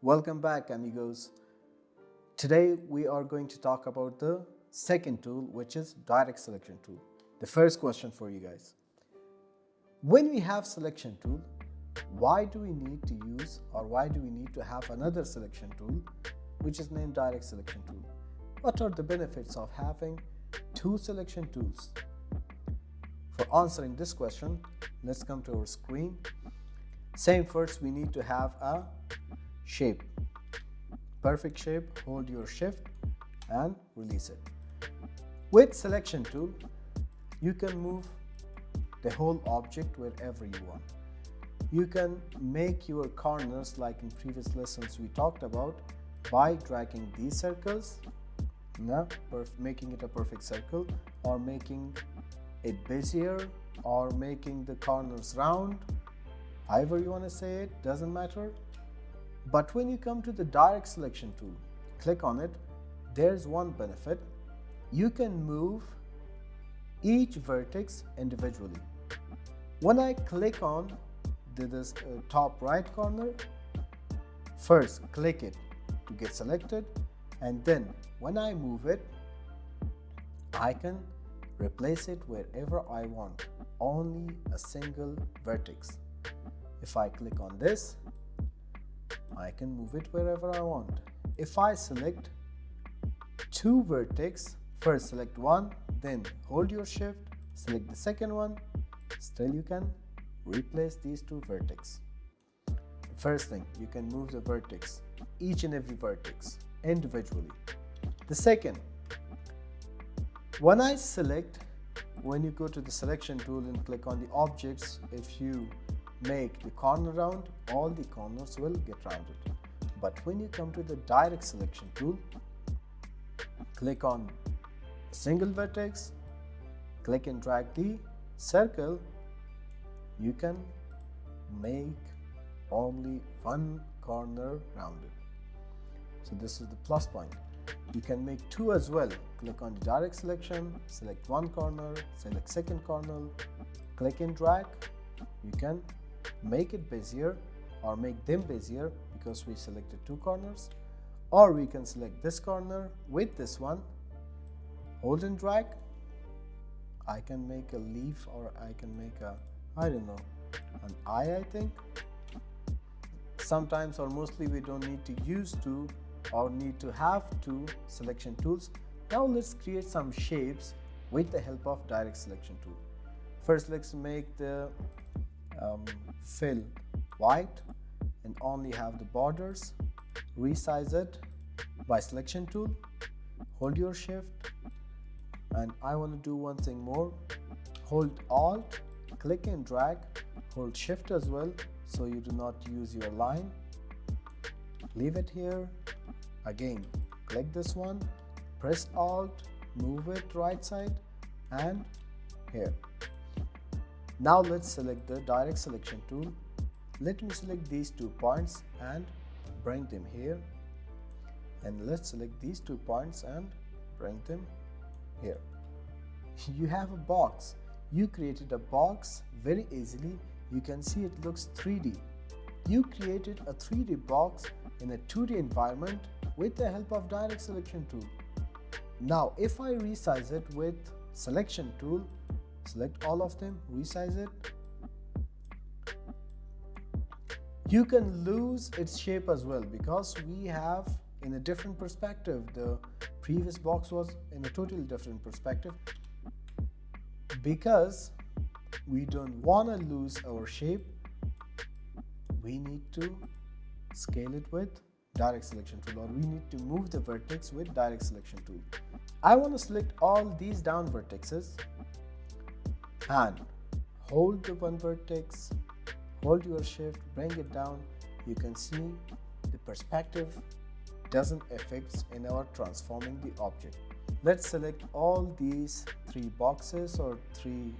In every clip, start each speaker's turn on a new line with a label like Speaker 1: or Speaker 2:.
Speaker 1: Welcome back, amigos. Today we are going to talk about the second tool, which is direct selection tool. The first question for you guys. When we have selection tool, why do we need to use or why do we need to have another selection tool which is named direct selection tool? What are the benefits of having two selection tools? For answering this question, let's come to our screen. First we need to have a shape. Perfect shape, hold your shift and release it. With selection tool, you can move the whole object wherever you want. You can make your corners like in previous lessons we talked about by dragging these circles, making it a perfect circle, or making it bezier, or making the corners round. However you want to say it, doesn't matter. But when you come to the direct selection tool, click on it, there's one benefit. You can move each vertex individually. When I click on this top right corner, first click it to get selected, and then when I move it, I can replace it wherever I want, only a single vertex. If I click on this, I can move it wherever I want. If I select two vertex, first select one, then hold your shift, select the second one, still you can replace these two vertex. The first thing, you can move the vertex, each and every vertex individually. The second, when you go to the selection tool and click on the objects, if you make the corner round, all the corners will get rounded. But when you come to the direct selection tool, click on a single vertex, click and drag the circle, you can make only one corner rounded. So this is the plus point. You can make two as well. Click on the direct selection, select one corner, select second corner, click and drag. You can make it bezier or make them bezier because we selected two corners, or we can select this corner with this one, hold and drag. I can make a leaf, or I can make an eye, I think. Sometimes or mostly we don't need to use two or need to have two selection tools. Now let's create some shapes with the help of direct selection tool. First, let's make the fill white and only have the borders. Resize it by selection tool, hold your shift, and I want to do one thing more. Hold Alt, click and drag, hold shift as well so you do not use your line. Leave it here. Again, click this one, press Alt, move it right side and here. Now let's select the direct selection tool. Let me select these 2 points and bring them here. And let's select these 2 points and bring them here. You have a box. You created a box very easily. You can see it looks 3D. You created a 3D box in a 2D environment with the help of direct selection tool. Now if I resize it with selection tool, select all of them, resize it, you can lose its shape as well because we have in a different perspective. The previous box was in a totally different perspective. Because we don't want to lose our shape, we need to scale it with direct selection tool, or we need to move the vertex with direct selection tool. I want to select all these down vertexes and hold the one vertex, hold your shift, bring it down. You can see the perspective doesn't affect in our transforming the object. Let's select all these 3 boxes or 3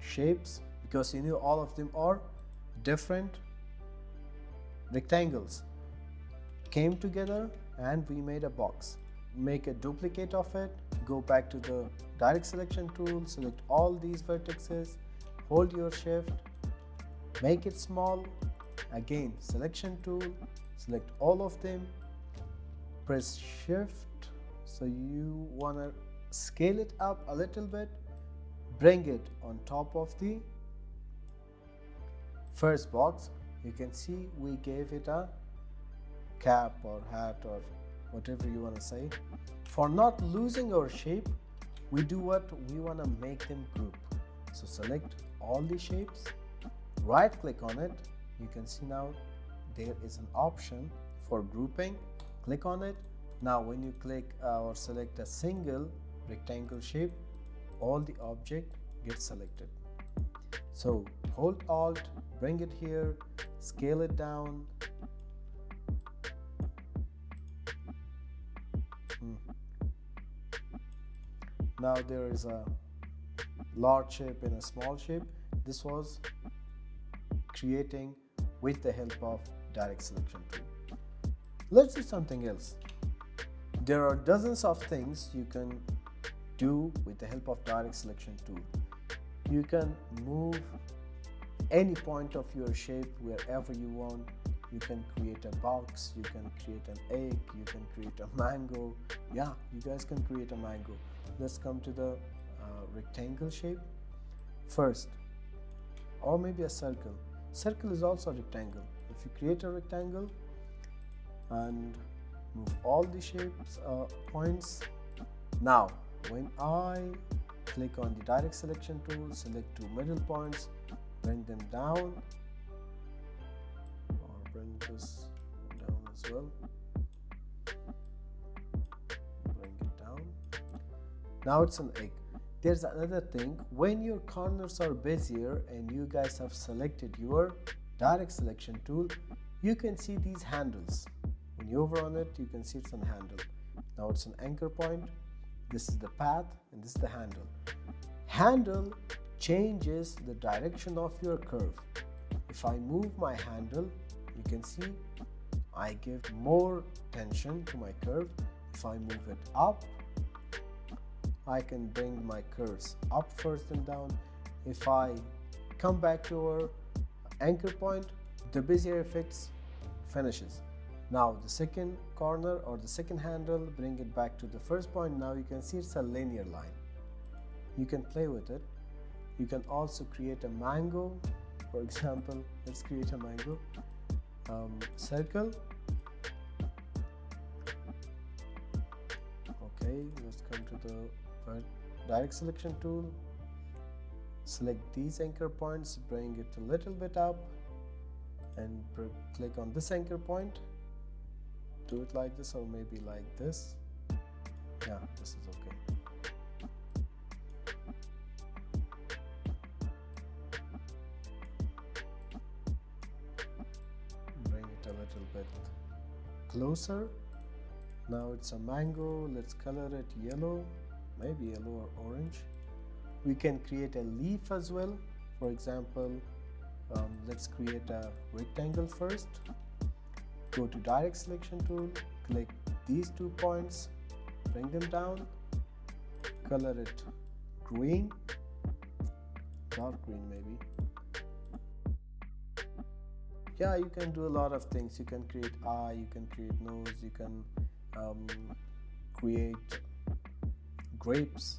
Speaker 1: shapes, because all of them are different rectangles came together and we made a box. Make a duplicate of it, go back to the direct selection tool, select all these vertices, hold your shift, make it small, again selection tool, select all of them, press shift, so you want to scale it up a little bit, bring it on top of the first box. You can see we gave it a cap or hat or whatever you want to say. For not losing our shape, we do what we want to make them group. So select all the shapes, right click on it. You can see now there is an option for grouping. Click on it. Now when you click or select a single rectangle shape, all the object gets selected. So hold Alt, bring it here, scale it down. Now there is a large shape and a small shape. This was creating with the help of direct selection tool. Let's do something else. There are dozens of things you can do with the help of direct selection tool. You can move any point of your shape wherever you want. You can create a box, you can create an egg, you can create a mango. Yeah, you guys can create a mango. Let's come to the rectangle shape first, or maybe a circle. Circle is also a rectangle. If you create a rectangle and move all the shapes points. Now when I click on the direct selection tool, select two middle points, bring them down, or bring this down as well, bring it down. Now it's an egg. There's another thing, when your corners are bezier and you guys have selected your direct selection tool, you can see these handles. When you hover on it, you can see it's a handle. Now it's an anchor point. This is the path and this is the handle. Handle changes the direction of your curve. If I move my handle, you can see I give more tension to my curve. If I move it up, I can bring my curves up first and down. If I come back to our anchor point, the Bezier effects finishes. Now the second corner or the second handle, bring it back to the first point. Now you can see it's a linear line. You can play with it. You can also create a mango. For example, let's create a mango circle. Okay, let's come to the direct selection tool. Select these anchor points, bring it a little bit up, and click on this anchor point. Do it like this or maybe like this. Yeah, this is okay. Bring it a little bit closer. Now it's a mango. Let's color it yellow, maybe yellow or orange. We can create a leaf as well. For example, let's create a rectangle first. Go to direct selection tool, click these 2 points, bring them down, color it green, dark green maybe. Yeah, you can do a lot of things. You can create eye, you can create nose, you can create grapes.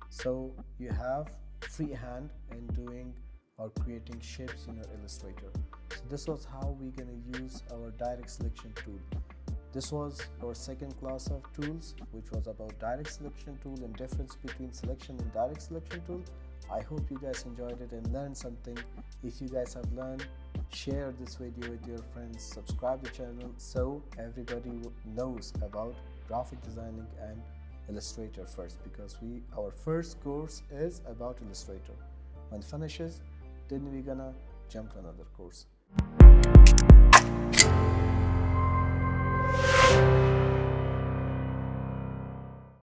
Speaker 1: So you have free hand in doing or creating shapes in your Illustrator. So this was how we're going to use our direct selection tool. This was our second class of tools, which was about direct selection tool and difference between selection and direct selection tool. I hope you guys enjoyed it and learned something. If you guys have learned, share this video with your friends, subscribe the channel so everybody knows about graphic designing and Illustrator first, because our first course is about Illustrator. When it finishes, then we're gonna jump to another course.